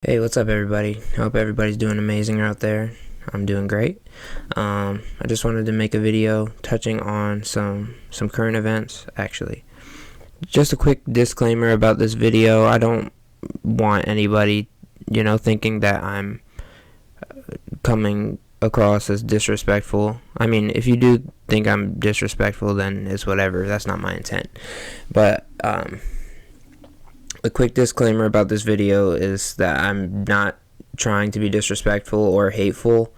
Hey, what's up, everybody? Hope everybody's doing amazing out there. I'm doing great. I just wanted to make a video touching on some current events, actually. Just a quick disclaimer about this video. I don't want anybody, thinking that I'm coming across as disrespectful. I mean, if you do think I'm disrespectful, then it's whatever. That's not my intent. But, a quick disclaimer about this video is that I'm not trying to be disrespectful or hateful.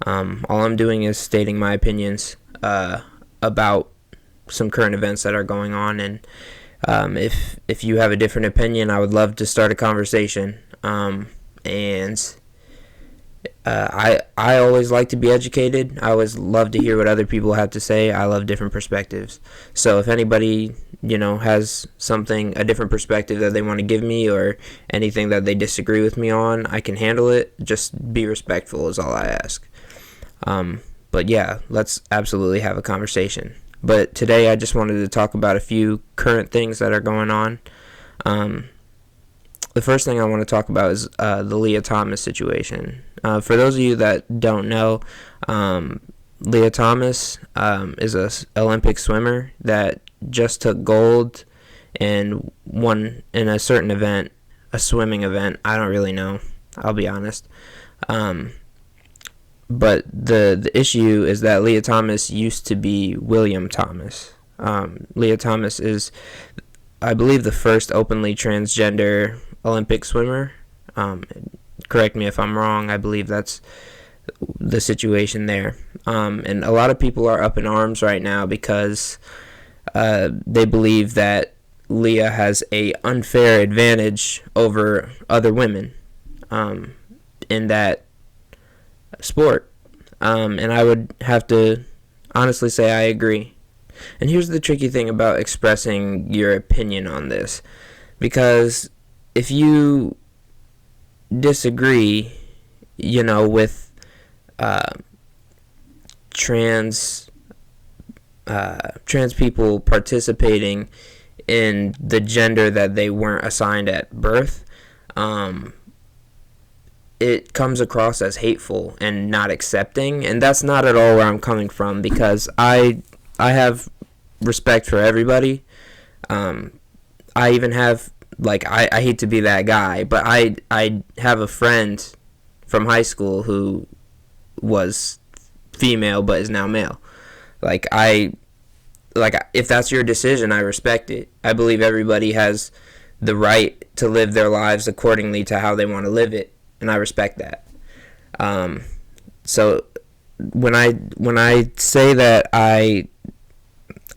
All I'm doing is stating my opinions about some current events that are going on, and if you have a different opinion, I would love to start a conversation. I always like to be educated. I always love to hear what other people have to say. I love different perspectives. So if anybody, has a different perspective that they want to give me, or anything that they disagree with me on, I can handle it. Just be respectful is all I ask. But yeah, let's absolutely have a conversation. But today I just wanted to talk about a few current things that are going on. The first thing I want to talk about is the Lia Thomas situation. For those of you that don't know, Lia Thomas is an Olympic swimmer that just took gold and won in a certain event, a swimming event. I don't really know, I'll be honest. But the issue is that Lia Thomas used to be William Thomas. Lia Thomas is, I believe, the first openly transgender Olympic swimmer. Correct me if I'm wrong. I believe that's the situation there. And a lot of people are up in arms right now because they believe that Lia has a unfair advantage over other women in that sport. And I would have to honestly say I agree. And here's the tricky thing about expressing your opinion on this, because if you disagree, with trans people participating in the gender that they weren't assigned at birth, it comes across as hateful and not accepting, and that's not at all where I'm coming from, because I have respect for everybody. I even have, I hate to be that guy, but I have a friend from high school who was female but is now male. If that's your decision, I respect it. I believe everybody has the right to live their lives accordingly to how they want to live it, and I respect that. So when I say that I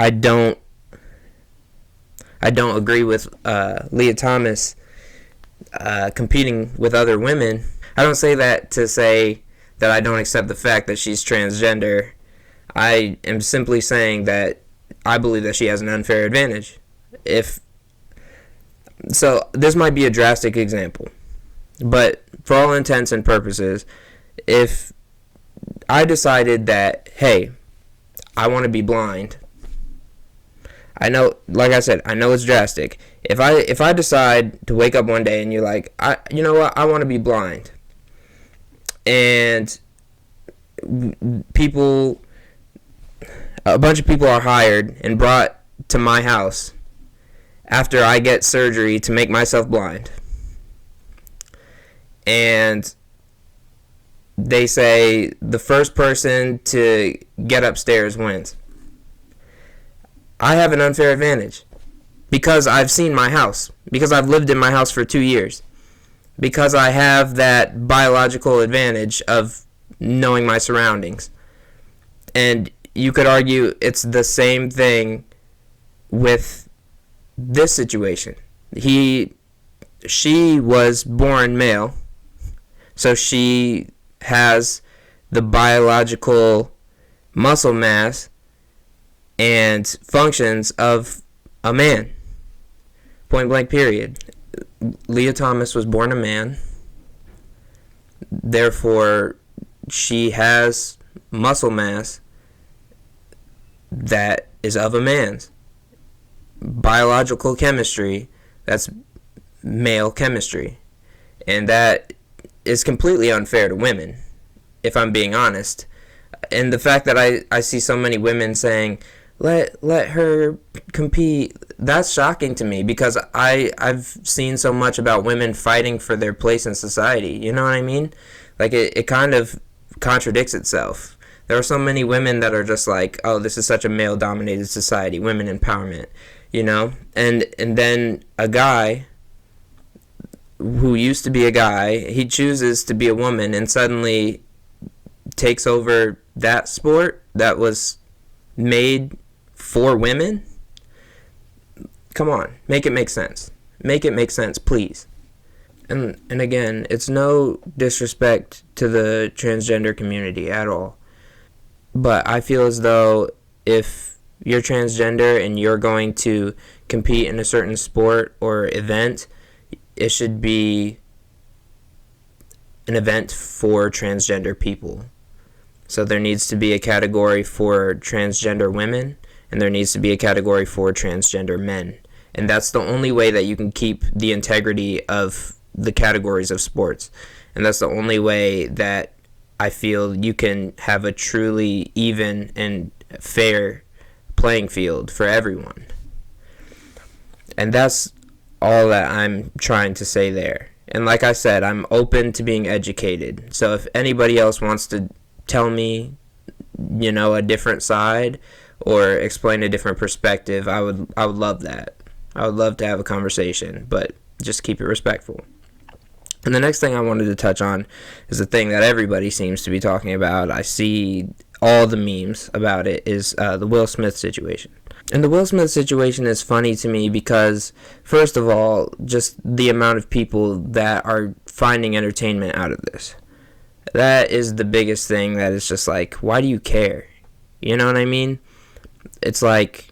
don't agree with Lia Thomas competing with other women, I don't say that to say that I don't accept the fact that she's transgender. I am simply saying that I believe that she has an unfair advantage. So this might be a drastic example, but for all intents and purposes, if I decided that, hey, I want to be blind, I know, like I said, I know it's drastic. If I decide to wake up one day and you're like, you know what, I want to be blind, and a bunch of people are hired and brought to my house after I get surgery to make myself blind, and they say the first person to get upstairs wins. I have an unfair advantage because I've seen my house, because I've lived in my house for 2 years, because I have that biological advantage of knowing my surroundings. And you could argue it's the same thing with this situation. She was born male, so she has the biological muscle mass and functions of a man. Point blank, period. Lia Thomas was born a man. Therefore, she has muscle mass that is of a man's. Biological chemistry, that's male chemistry. and that is completely unfair to women, if I'm being honest. And the fact that I see so many women saying, let her compete, that's shocking to me, because I've seen so much about women fighting for their place in society. You know what I mean? Like, it kind of contradicts itself. There are so many women that are just like, oh, this is such a male-dominated society, women empowerment, you know? And then a guy who used to be a guy, he chooses to be a woman and suddenly takes over that sport that was made for women. Come on, make it make sense. Make it make sense, please. And again, it's no disrespect to the transgender community at all, but I feel as though if you're transgender and you're going to compete in a certain sport or event, it should be an event for transgender people. So there needs to be a category for transgender women, and there needs to be a category for transgender men. And that's the only way that you can keep the integrity of the categories of sports. And that's the only way that I feel you can have a truly even and fair playing field for everyone. And that's all that I'm trying to say there. And like I said, I'm open to being educated. So if anybody else wants to tell me, you know, a different side or explain a different perspective, I would love that. I would love to have a conversation, but just keep it respectful. And the next thing I wanted to touch on is the thing that everybody seems to be talking about. I see all the memes about it, is the Will Smith situation. And the Will Smith situation is funny to me because, first of all, just the amount of people that are finding entertainment out of this. That is the biggest thing that is just like, why do you care? You know what I mean? It's like,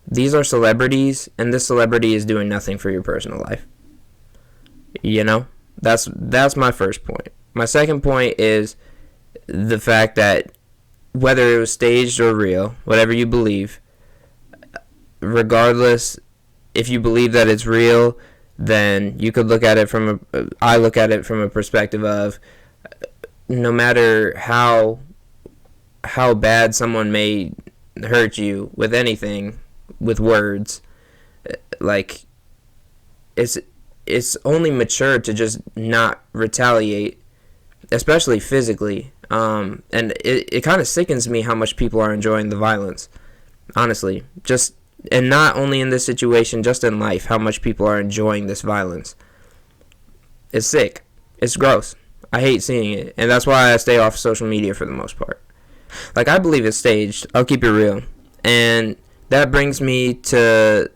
these are celebrities, and this celebrity is doing nothing for your personal life. You know? That's my first point. My second point is the fact that whether it was staged or real, whatever you believe, regardless, if you believe that it's real, then you could look at it I look at it from a perspective of, no matter how bad someone may hurt you with anything, with words, like, it's only mature to just not retaliate, especially physically. And it kind of sickens me how much people are enjoying the violence, honestly. And not only in this situation, just in life, how much people are enjoying this violence. It's sick. It's gross. I hate seeing it, and that's why I stay off social media for the most part. Like, I believe it's staged. I'll keep it real. And that brings me to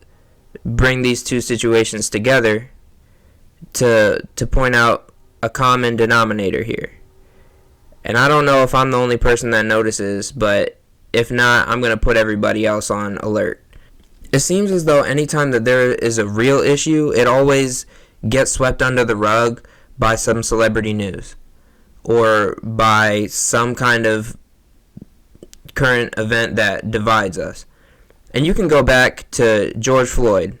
bring these two situations together to point out a common denominator here. And I don't know if I'm the only person that notices, but if not, I'm going to put everybody else on alert. It seems as though anytime that there is a real issue, it always gets swept under the rug by some celebrity news or by some kind of current event that divides us. And you can go back to George Floyd.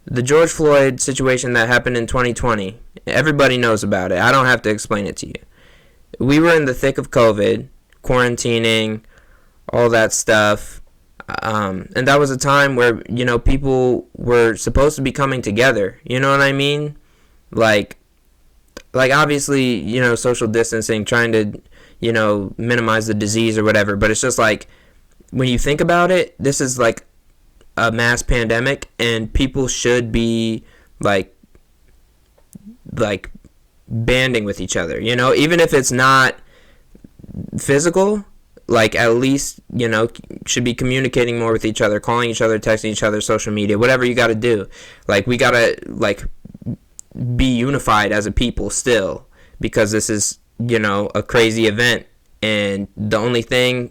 The George Floyd situation that happened in 2020, everybody knows about it. I don't have to explain it to you. We were in the thick of COVID, quarantining, all that stuff. And that was a time where, you know, people were supposed to be coming together. You know what I mean? Like obviously, you know, social distancing, trying to, you know, minimize the disease or whatever. But it's just like, when you think about it, this is like a mass pandemic, and people should be like banding with each other, you know, even if it's not physical, like, at least, you know, should be communicating more with each other, calling each other, texting each other, social media, whatever you got to do. Like, we got to, like, be unified as a people still, because this is, you know, a crazy event, and the only thing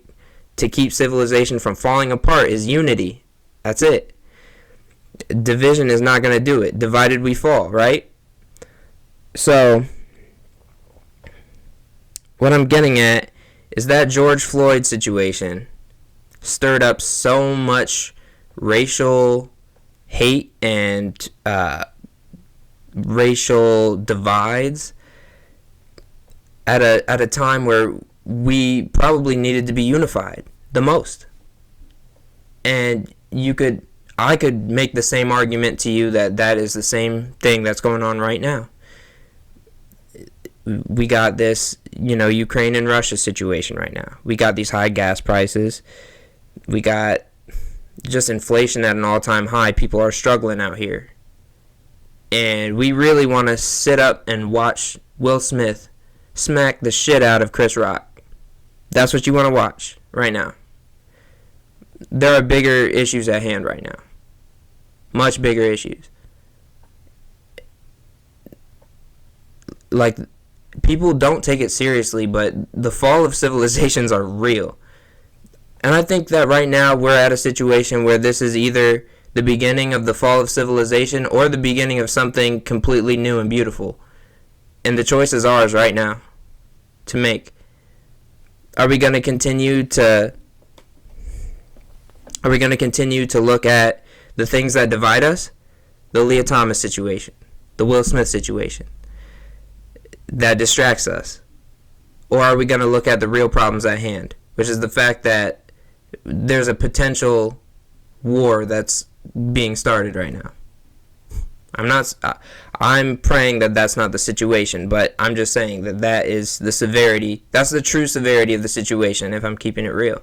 to keep civilization from falling apart is unity. That's it. Division is not going to do it. Divided we fall, right? So, what I'm getting at is that George Floyd situation stirred up so much racial hate and racial divides at a time where we probably needed to be unified the most. And I could make the same argument to you that is the same thing that's going on right now. We got this, Ukraine and Russia situation right now. We got these high gas prices. We got just inflation at an all-time high. People are struggling out here. And we really want to sit up and watch Will Smith smack the shit out of Chris Rock. That's what you want to watch right now. There are bigger issues at hand right now. Much bigger issues. Like, people don't take it seriously, but the fall of civilizations are real. And I think that right now we're at a situation where this is either the beginning of the fall of civilization or the beginning of something completely new and beautiful. And the choice is ours right now to make. Are we going to continue to look at the things that divide us? The Lia Thomas situation, the Will Smith situation, that distracts us? Or are we going to look at the real problems at hand, which is the fact that there's a potential war that's being started right now? I'm praying that that's not the situation, but I'm just saying that is the severity. That's the true severity of the situation, if I'm keeping it real.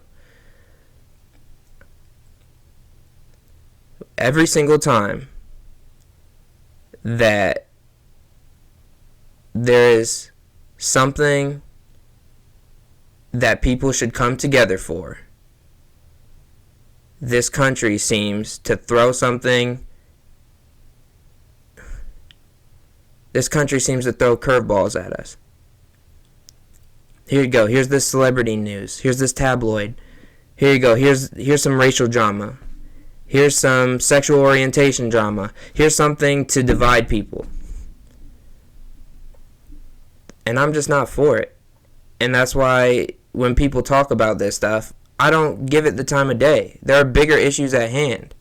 Every single time that there is something that people should come together for, this country seems to throw something. This country seems to throw curveballs at us. Here you go. Here's this celebrity news. Here's this tabloid. Here you go. Here's some racial drama. Here's some sexual orientation drama. Here's something to divide people. And I'm just not for it. And that's why when people talk about this stuff, I don't give it the time of day. There are bigger issues at hand.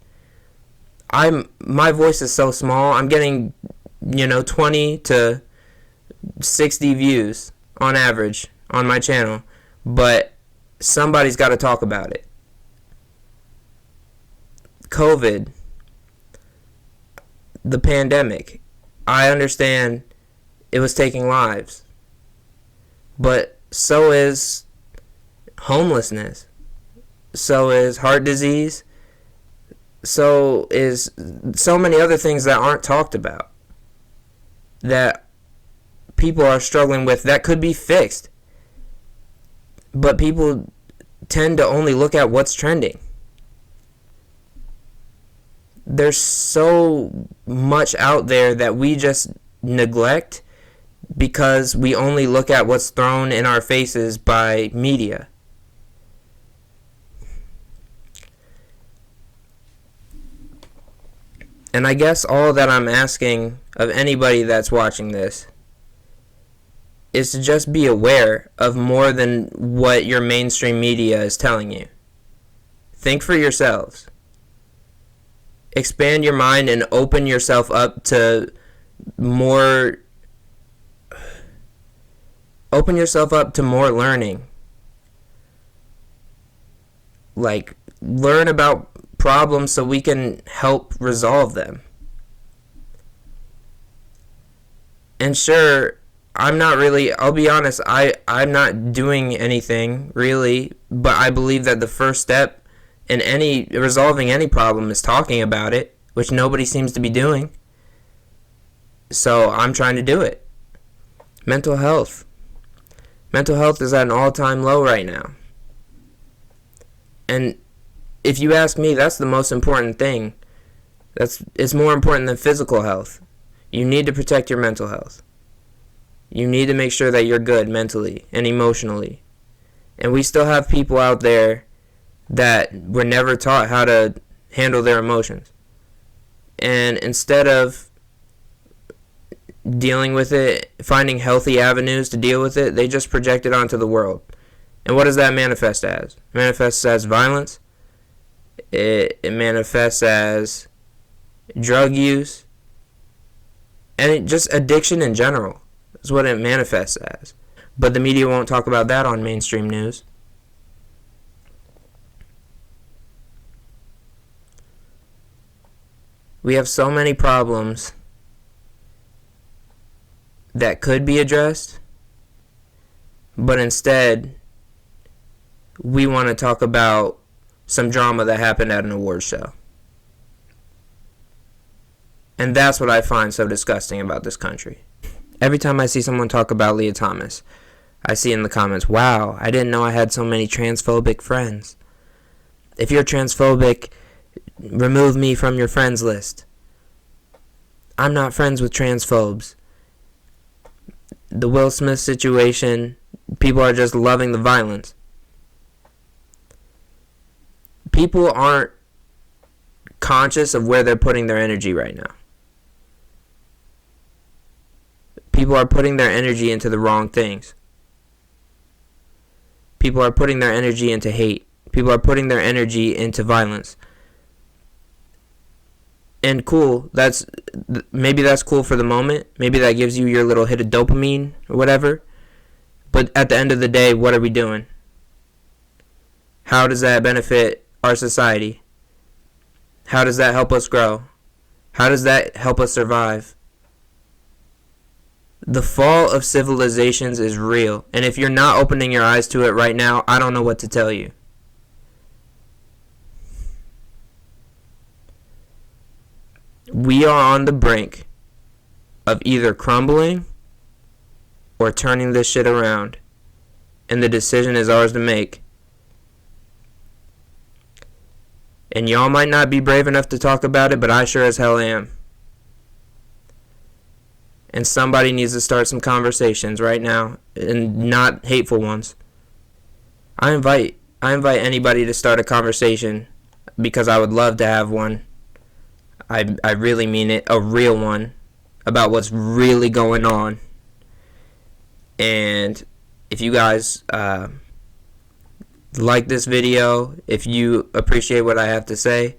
My voice is so small. I'm getting 20 to 60 views on average on my channel, but somebody's got to talk about it. COVID, the pandemic, I understand it was taking lives, but so is homelessness, so is heart disease, so is so many other things that aren't talked about, that people are struggling with, that could be fixed. But people tend to only look at what's trending. There's so much out there that we just neglect because we only look at what's thrown in our faces by media. And I guess all that I'm asking of anybody that's watching this is to just be aware of more than what your mainstream media is telling you. Think for yourselves. Expand your mind and open yourself up to more. Open yourself up to more learning. Like, learn about problems so we can help resolve them. And sure, I'll be honest, I'm not doing anything really, but I believe that the first step in resolving any problem is talking about it, which nobody seems to be doing. So I'm trying to do it. Mental health. Mental health is at an all-time low right now. And if you ask me, that's the most important thing. It's more important than physical health. You need to protect your mental health. You need to make sure that you're good mentally and emotionally. And we still have people out there that were never taught how to handle their emotions. And instead of dealing with it, finding healthy avenues to deal with it, they just project it onto the world. And what does that manifest as? It manifests as violence. It manifests as drug use. And just addiction in general is what it manifests as. But the media won't talk about that on mainstream news. We have so many problems that could be addressed, but instead we want to talk about some drama that happened at an award show. And that's what I find so disgusting about this country. Every time I see someone talk about Lia Thomas, I see in the comments, wow, I didn't know I had so many transphobic friends. If you're transphobic, remove me from your friends list. I'm not friends with transphobes. The Will Smith situation, people are just loving the violence. People aren't conscious of where they're putting their energy right now. People are putting their energy into the wrong things. People are putting their energy into hate. People are putting their energy into violence. And cool, maybe that's cool for the moment. Maybe that gives you your little hit of dopamine or whatever. But at the end of the day, what are we doing? How does that benefit our society? How does that help us grow? How does that help us survive? The fall of civilizations is real. And if you're not opening your eyes to it right now, I don't know what to tell you. We are on the brink of either crumbling or turning this shit around. And the decision is ours to make. And y'all might not be brave enough to talk about it, but I sure as hell am. And somebody needs to start some conversations right now, and not hateful ones. I invite anybody to start a conversation, because I would love to have one. I really mean it, a real one, about what's really going on. And if you guys like this video, if you appreciate what I have to say,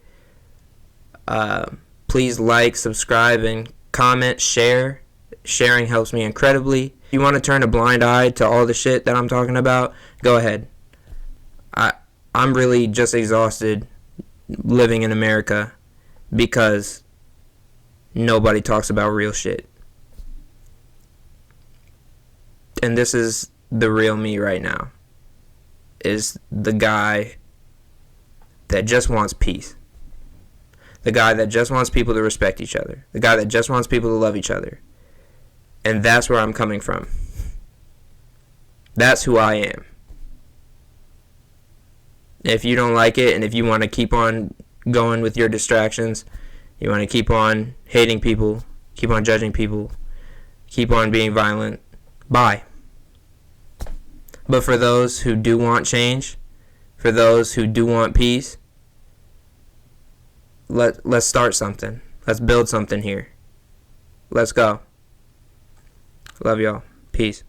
please like, subscribe, and comment, share. Sharing helps me incredibly. If you want to turn a blind eye to all the shit that I'm talking about, go ahead. I'm really just exhausted living in America because nobody talks about real shit. And this is the real me right now. Is the guy that just wants peace. The guy that just wants people to respect each other. The guy that just wants people to love each other. And that's where I'm coming from. That's who I am. If you don't like it, and if you want to keep on going with your distractions, you want to keep on hating people, keep on judging people, keep on being violent, bye. But for those who do want change, for those who do want peace, let's start something. Let's build something here. Let's go. Love y'all. Peace.